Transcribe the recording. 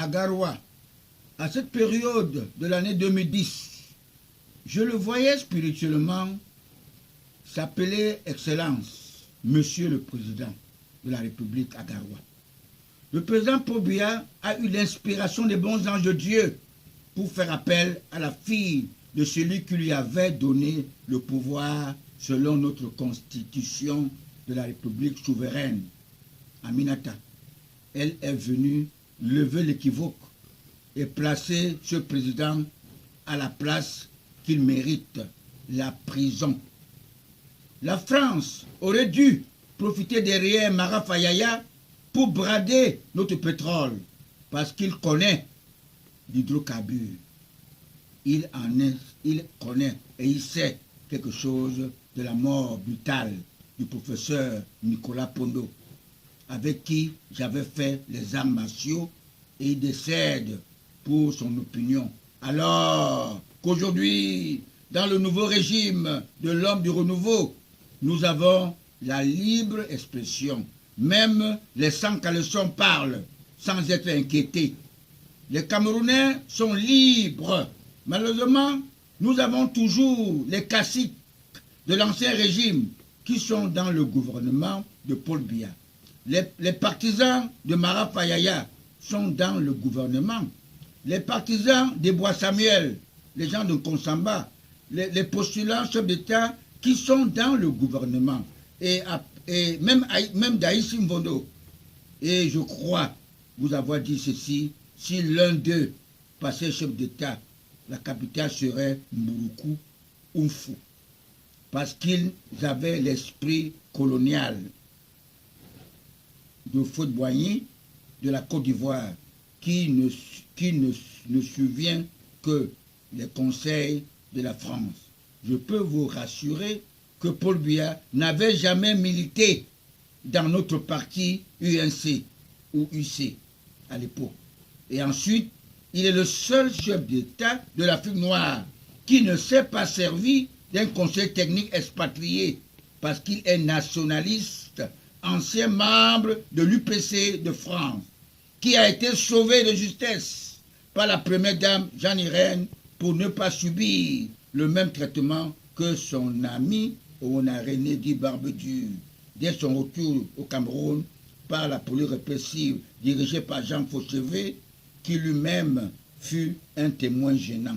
à Garoua, à cette période de l'année 2010, je le voyais spirituellement s'appeler Excellence, Monsieur le Président de la République à Garoua. Le président Paul Biya a eu l'inspiration des bons anges de Dieu pour faire appel à la fille de celui qui lui avait donné le pouvoir selon notre constitution de la République souveraine, Aminata. Elle est venue lever l'équivoque et placer ce président à la place qu'il mérite, la prison. La France aurait dû profiter derrière Mara Fayaya pour brader notre pétrole, parce qu'il connaît l'hydrocarbure. Il connaît et il sait quelque chose de la mort brutale du professeur Nicolas Pondo, avec qui j'avais fait les arts martiaux, et il décède pour son opinion. Alors qu'aujourd'hui, dans le nouveau régime de l'homme du renouveau, nous avons la libre expression. Même les sans-caleçons parlent sans être inquiétés. Les Camerounais sont libres. Malheureusement, nous avons toujours les caciques de l'ancien régime qui sont dans le gouvernement de Paul Biya. Les partisans de Mara Fayaya sont dans le gouvernement. Les partisans des Bois Samuel, les gens de Konsamba, les postulants chefs d'État qui sont dans le gouvernement. Et même Daïs Mvondo. Et je crois vous avoir dit ceci, si l'un d'eux passait chef d'État, la capitale serait Mburuku Umfu. Parce qu'ils avaient l'esprit colonial de Faute-Boigny, de la Côte d'Ivoire, qui ne souvient que les conseils de la France. Je peux vous rassurer que Paul Biya n'avait jamais milité dans notre parti UNC ou UC à l'époque. Et ensuite, il est le seul chef d'État de l'Afrique noire qui ne s'est pas servi d'un conseil technique expatrié parce qu'il est nationaliste, ancien membre de l'UPC de France, qui a été sauvé de justesse par la première dame Jeanne Irène pour ne pas subir le même traitement que son ami René Di Barbedur dès son retour au Cameroun par la police répressive dirigée par Jean Fauchevet, qui lui-même fut un témoin gênant.